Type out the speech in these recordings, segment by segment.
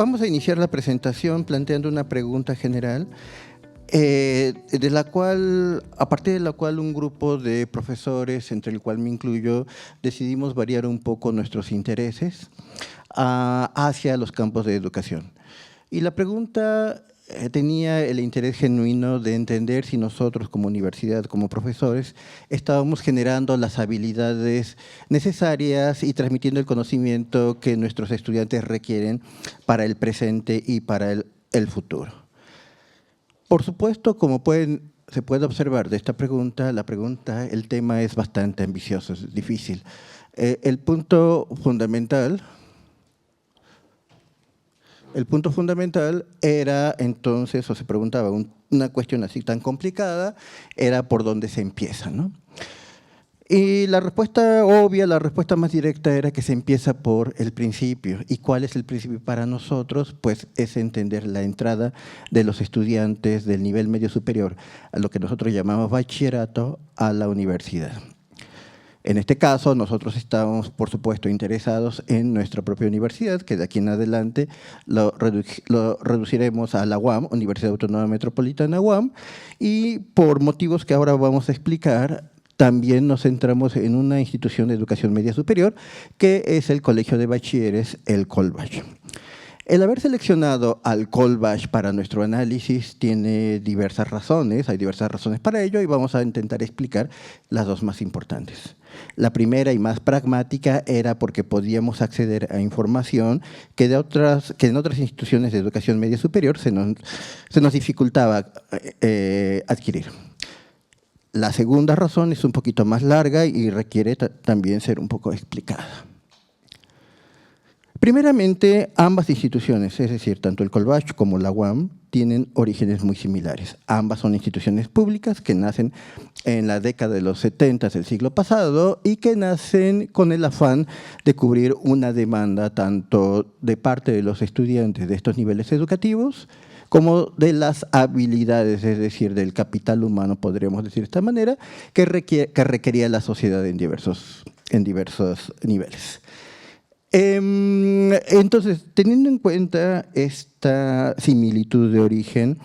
Vamos a iniciar la presentación planteando una pregunta general, a partir de la cual un grupo de profesores, entre el cual me incluyo, decidimos variar un poco nuestros intereses hacia los campos de educación. Y la pregunta tenía el interés genuino de entender si nosotros como universidad, como profesores, estábamos generando las habilidades necesarias y transmitiendo el conocimiento que nuestros estudiantes requieren para el presente y para el futuro. Por supuesto, como se puede observar de esta pregunta, el tema es bastante ambicioso, es difícil. El punto fundamental era entonces, o se preguntaba, una cuestión así tan complicada, era por dónde se empieza, ¿no? Y la respuesta obvia, la respuesta más directa era que se empieza por el principio. ¿Y cuál es el principio para nosotros? Pues es entender la entrada de los estudiantes del nivel medio superior a lo que nosotros llamamos bachillerato a la universidad. En este caso, nosotros estamos, por supuesto, interesados en nuestra propia universidad, que de aquí en adelante lo reduciremos a la UAM, Universidad Autónoma Metropolitana UAM, y por motivos que ahora vamos a explicar, también nos centramos en una institución de educación media superior, que es el Colegio de Bachilleres, el Colbach. El haber seleccionado al Colbach para nuestro análisis tiene diversas razones, hay diversas razones para ello y vamos a intentar explicar las dos más importantes. La primera y más pragmática era porque podíamos acceder a información que en otras instituciones de educación media superior se nos dificultaba adquirir. La segunda razón es un poquito más larga y requiere también ser un poco explicada. Primeramente, ambas instituciones, es decir, tanto el Colbach como la UAM, tienen orígenes muy similares. Ambas son instituciones públicas que nacen en la década de los 70 del siglo pasado y que nacen con el afán de cubrir una demanda tanto de parte de los estudiantes de estos niveles educativos como de las habilidades, es decir, del capital humano, podríamos decir de esta manera, que requería la sociedad en diversos niveles. Entonces, teniendo en cuenta esta similitud de origen,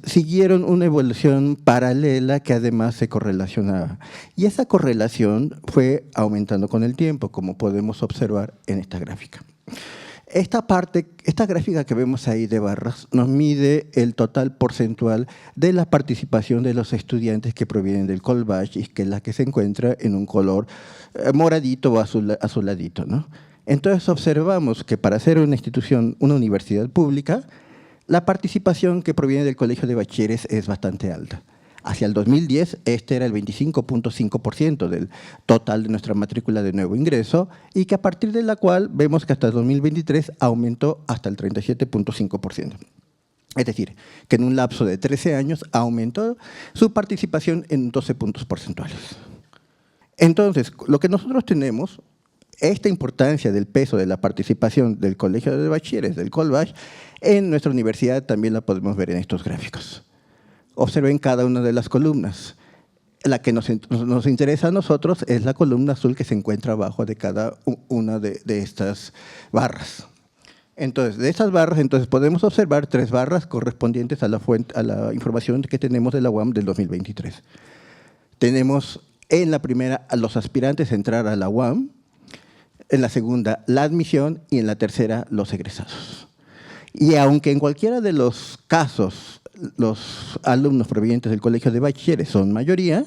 siguieron una evolución paralela que además se correlacionaba. Y esa correlación fue aumentando con el tiempo, como podemos observar en esta gráfica. Esta gráfica que vemos ahí de barras nos mide el total porcentual de la participación de los estudiantes que provienen del Colbach, y que es la que se encuentra en un color moradito o azuladito, ¿no? Entonces observamos que para ser una institución, una universidad pública, la participación que proviene del Colegio de Bachilleres es bastante alta. Hacia el 2010, este era el 25.5% del total de nuestra matrícula de nuevo ingreso y que a partir de la cual vemos que hasta el 2023 aumentó hasta el 37.5%. Es decir, que en un lapso de 13 años aumentó su participación en 12 puntos porcentuales. Entonces, lo que nosotros tenemos, esta importancia del peso de la participación del Colegio de Bachilleres, del Colbach, en nuestra universidad también la podemos ver en estos gráficos. Observen cada una de las columnas. La que nos interesa a nosotros es la columna azul que se encuentra abajo de cada una de estas barras. Entonces, de estas barras podemos observar 3 barras correspondientes a la información que tenemos de la UAM del 2023. Tenemos en la primera a los aspirantes a entrar a la UAM, en la segunda la admisión y en la tercera los egresados. Y aunque en cualquiera de los casos los alumnos provenientes del Colegio de Bachilleres son mayoría,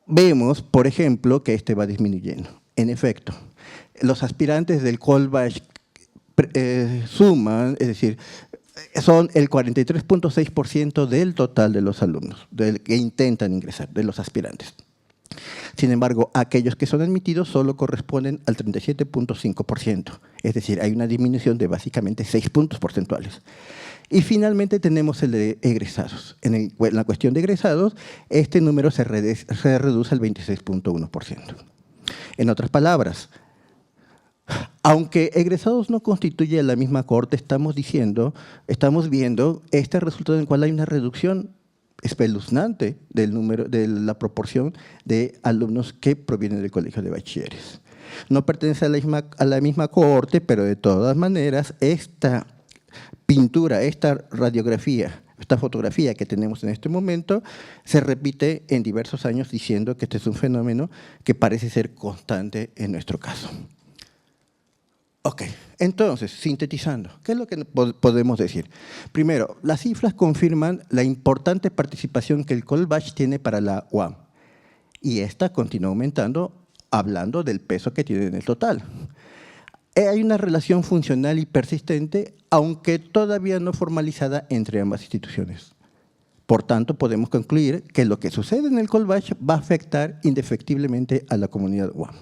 vemos, por ejemplo, que este va disminuyendo. En efecto, los aspirantes del Colbach suman, es decir, son el 43.6% del total de los alumnos que intentan ingresar, de los aspirantes. Sin embargo, aquellos que son admitidos solo corresponden al 37.5%, es decir, hay una disminución de básicamente 6 puntos porcentuales. Y finalmente tenemos el de egresados. En la cuestión de egresados, este número se reduce al 26.1%. En otras palabras, aunque egresados no constituye la misma cohorte, estamos viendo este resultado en el cual hay una reducción espeluznante del número, de la proporción de alumnos que provienen del Colegio de Bachilleres. No pertenece a la misma cohorte, pero de todas maneras, esta pintura, esta radiografía, esta fotografía que tenemos en este momento, se repite en diversos años diciendo que este es un fenómeno que parece ser constante en nuestro caso. Ok, entonces, sintetizando, ¿qué es lo que podemos decir? Primero, las cifras confirman la importante participación que el Colbach tiene para la UAM, y esta continúa aumentando, hablando del peso que tiene en el total. Hay una relación funcional y persistente, aunque todavía no formalizada entre ambas instituciones. Por tanto, podemos concluir que lo que sucede en el Colbach va a afectar indefectiblemente a la comunidad UAM.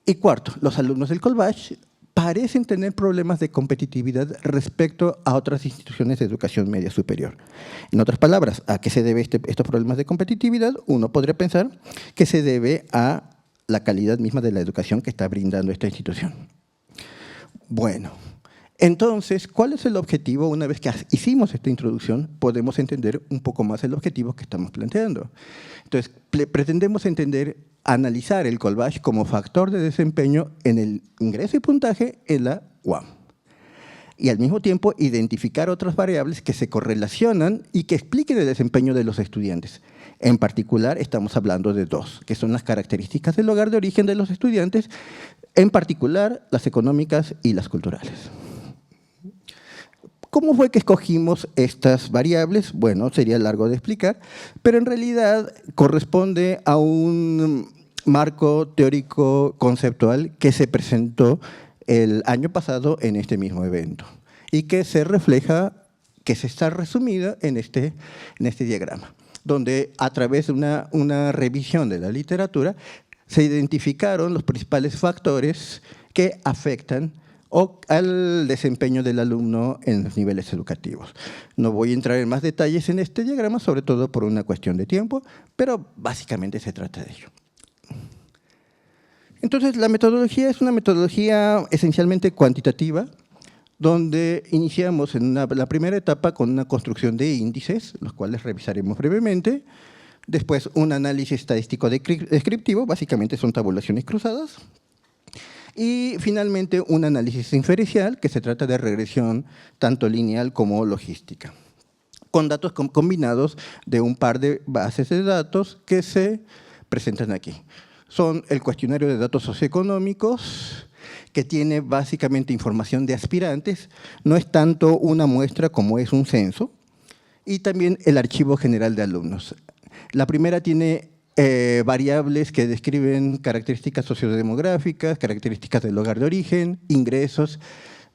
Y cuarto, los alumnos del Colbach parecen tener problemas de competitividad respecto a otras instituciones de educación media superior. En otras palabras, ¿a qué se debe estos problemas de competitividad? Uno podría pensar que se debe a la calidad misma de la educación que está brindando esta institución. Bueno, entonces, ¿cuál es el objetivo? Una vez que hicimos esta introducción, podemos entender un poco más el objetivo que estamos planteando. Entonces, pretendemos analizar el Colbach como factor de desempeño en el ingreso y puntaje en la UAM. Y al mismo tiempo, identificar otras variables que se correlacionan y que expliquen el desempeño de los estudiantes. En particular, estamos hablando de dos, que son las características del lugar de origen de los estudiantes, en particular las económicas y las culturales. ¿Cómo fue que escogimos estas variables? Bueno, sería largo de explicar, pero en realidad corresponde a un marco teórico conceptual que se presentó el año pasado en este mismo evento y que se refleja, que se está resumida en este diagrama, donde a través de una revisión de la literatura se identificaron los principales factores que afectan al desempeño del alumno en los niveles educativos. No voy a entrar en más detalles en este diagrama, sobre todo por una cuestión de tiempo, pero básicamente se trata de ello. Entonces, la metodología es una metodología esencialmente cuantitativa, donde iniciamos en la primera etapa con una construcción de índices, los cuales revisaremos brevemente. Después, un análisis estadístico descriptivo, básicamente son tabulaciones cruzadas. Y finalmente, un análisis inferencial, que se trata de regresión tanto lineal como logística, con datos combinados de un par de bases de datos que se presentan aquí. Son el cuestionario de datos socioeconómicos, que tiene básicamente información de aspirantes, no es tanto una muestra como es un censo, y también el archivo general de alumnos. La primera tiene variables que describen características sociodemográficas, características del lugar de origen, ingresos,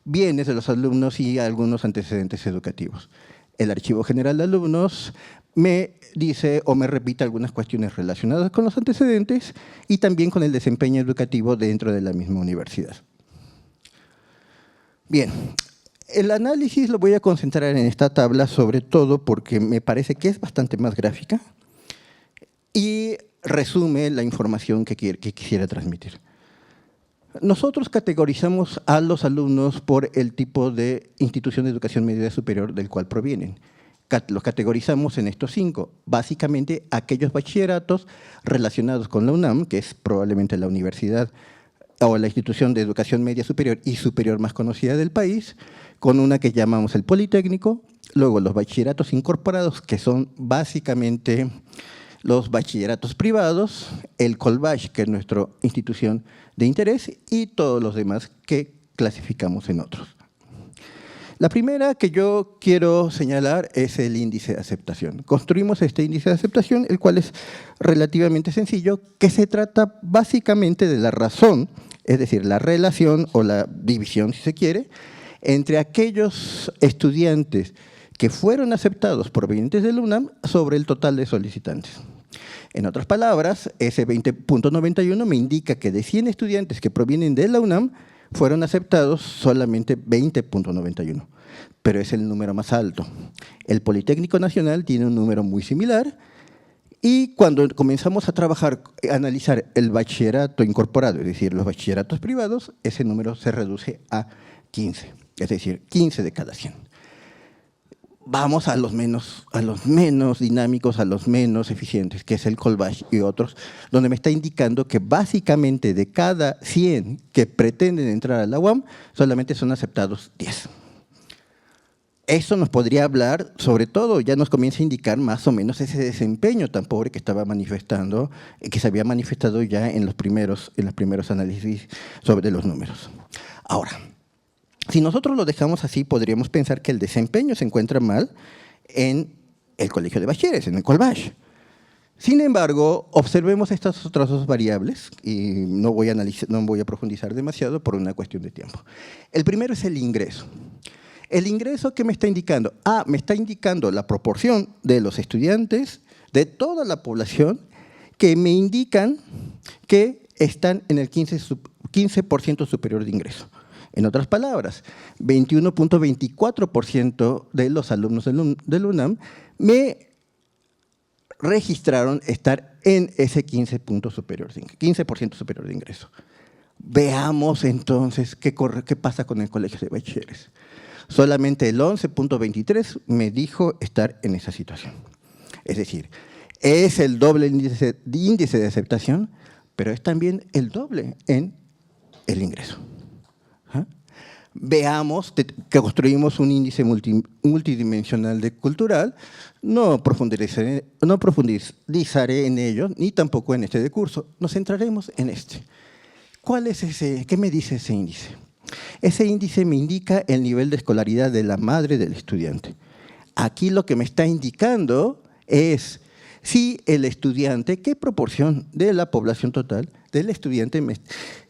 bienes de los alumnos y algunos antecedentes educativos. El archivo general de alumnos me dice o me repite algunas cuestiones relacionadas con los antecedentes y también con el desempeño educativo dentro de la misma universidad. Bien, el análisis lo voy a concentrar en esta tabla, sobre todo porque me parece que es bastante más gráfica y resume la información que quisiera transmitir. Nosotros categorizamos a los alumnos por el tipo de institución de educación media superior del cual provienen. Los categorizamos en estos 5, básicamente aquellos bachilleratos relacionados con la UNAM, que es probablemente la universidad o la institución de educación media superior y superior más conocida del país, con una que llamamos el Politécnico, luego los bachilleratos incorporados, que son básicamente los bachilleratos privados, el Colbach, que es nuestra institución de interés, y todos los demás que clasificamos en otros. La primera que yo quiero señalar es el índice de aceptación. Construimos este índice de aceptación, el cual es relativamente sencillo, que se trata básicamente de la razón, es decir, la relación o la división, si se quiere, entre aquellos estudiantes que fueron aceptados provenientes de la UNAM sobre el total de solicitantes. En otras palabras, ese 20.91 me indica que de 100 estudiantes que provienen de la UNAM, fueron aceptados solamente 20.91, pero es el número más alto. El Politécnico Nacional tiene un número muy similar y cuando comenzamos a trabajar, a analizar el bachillerato incorporado, es decir, los bachilleratos privados, ese número se reduce a 15, es decir, 15 de cada 100. vamos a los menos dinámicos, a los menos eficientes, que es el Colbach y otros, donde me está indicando que básicamente de cada 100 que pretenden entrar a la UAM, solamente son aceptados 10. Eso nos podría hablar, sobre todo, ya nos comienza a indicar más o menos ese desempeño tan pobre que estaba manifestando, que se había manifestado ya en los primeros análisis sobre los números. Ahora, si nosotros lo dejamos así, podríamos pensar que el desempeño se encuentra mal en el colegio de bachilleres, en el Colbach. Sin embargo, observemos estas otras dos variables, y no voy a profundizar demasiado por una cuestión de tiempo. El primero es el ingreso. El ingreso, ¿qué me está indicando? Me está indicando la proporción de los estudiantes de toda la población que me indican que están en el 15% superior de ingreso. En otras palabras, 21.24% de los alumnos del UNAM me registraron estar en ese 15% superior de ingreso. Veamos entonces qué pasa con el colegio de bachilleres. Solamente el 11.23 me dijo estar en esa situación. Es decir, es el doble índice de aceptación, pero es también el doble en el ingreso. Veamos que construimos un índice multidimensional de cultural, no profundizaré en ello, ni tampoco en este de curso, nos centraremos en este. ¿Cuál es ese? ¿Qué me dice ese índice? Ese índice me indica el nivel de escolaridad de la madre del estudiante. Aquí lo que me está indicando es si el estudiante, qué proporción de la población total del estudiante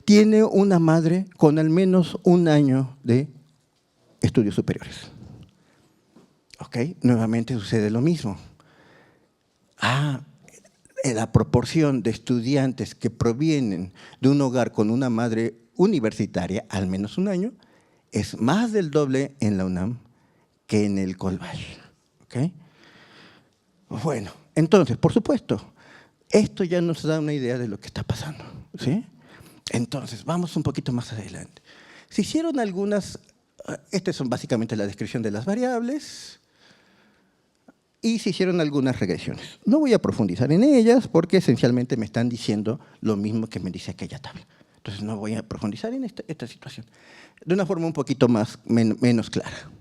tiene una madre con al menos un año de estudios superiores. ¿Ok? Nuevamente sucede lo mismo. La proporción de estudiantes que provienen de un hogar con una madre universitaria, al menos un año, es más del doble en la UNAM que en el Colbach. ¿Ok? Bueno, entonces, por supuesto, esto ya nos da una idea de lo que está pasando, ¿sí? Entonces, vamos un poquito más adelante. Se hicieron algunas, estas son básicamente la descripción de las variables, y se hicieron algunas regresiones. No voy a profundizar en ellas porque esencialmente me están diciendo lo mismo que me dice aquella tabla. Entonces no voy a profundizar en esta situación. De una forma un poquito menos clara,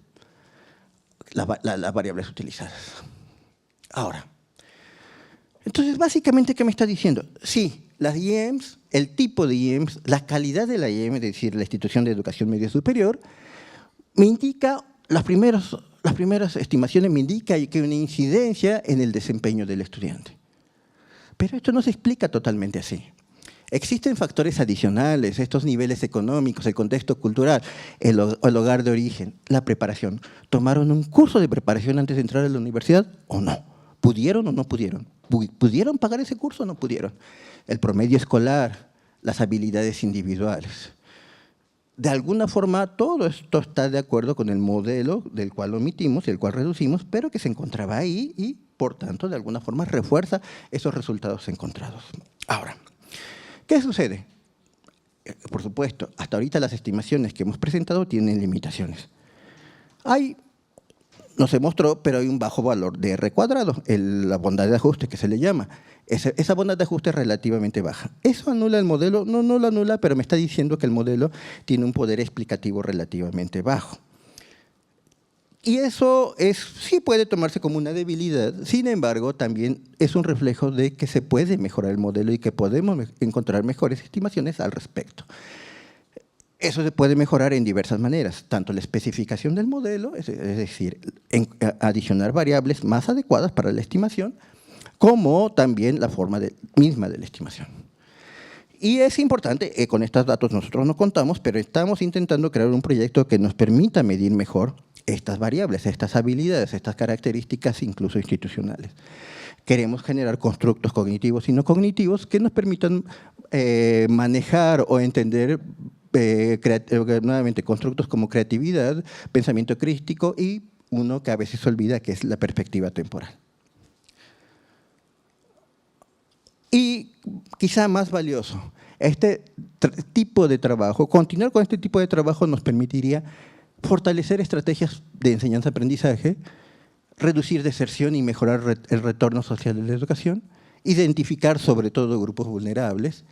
las variables utilizadas. Ahora, entonces básicamente, ¿qué me está diciendo? Sí, las IEMs, el tipo de IEMs, la calidad de la IEM, es decir, la institución de educación media superior, me indica, las primeras estimaciones me indican que hay una incidencia en el desempeño del estudiante. Pero esto no se explica totalmente así. Existen factores adicionales, estos niveles económicos, el contexto cultural, el hogar de origen, la preparación. ¿Tomaron un curso de preparación antes de entrar a la universidad o no? ¿Pudieron o no pudieron? ¿Pudieron pagar ese curso o no pudieron? El promedio escolar, las habilidades individuales. De alguna forma, todo esto está de acuerdo con el modelo del cual omitimos y el cual reducimos, pero que se encontraba ahí y, por tanto, de alguna forma refuerza esos resultados encontrados. Ahora, ¿qué sucede? Por supuesto, hasta ahorita las estimaciones que hemos presentado tienen limitaciones. No se mostró, pero hay un bajo valor de R cuadrado, la bondad de ajuste que se le llama. Esa bondad de ajuste es relativamente baja. ¿Eso anula el modelo? No, no lo anula, pero me está diciendo que el modelo tiene un poder explicativo relativamente bajo. Y eso sí puede tomarse como una debilidad, sin embargo, también es un reflejo de que se puede mejorar el modelo y que podemos encontrar mejores estimaciones al respecto. Eso se puede mejorar en diversas maneras, tanto la especificación del modelo, es decir, adicionar variables más adecuadas para la estimación, como también la forma misma de la estimación. Y es importante, con estos datos nosotros no contamos, pero estamos intentando crear un proyecto que nos permita medir mejor estas variables, estas habilidades, estas características incluso institucionales. Queremos generar constructos cognitivos y no cognitivos que nos permitan manejar o entender nuevamente constructos como creatividad, pensamiento crítico y uno que a veces se olvida, que es la perspectiva temporal. Y quizá más valioso, este tipo de trabajo, continuar con este tipo de trabajo nos permitiría fortalecer estrategias de enseñanza-aprendizaje reducir deserción y mejorar el retorno social de la educación, identificar sobre todo grupos vulnerables,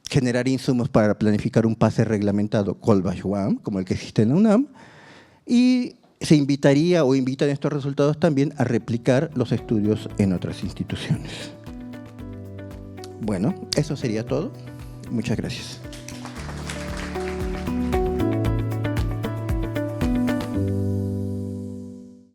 generar insumos para planificar un pase reglamentado Colbach-UAM, como el que existe en la UNAM, y se invitaría o invitan estos resultados también a replicar los estudios en otras instituciones. Bueno, eso sería todo. Muchas gracias.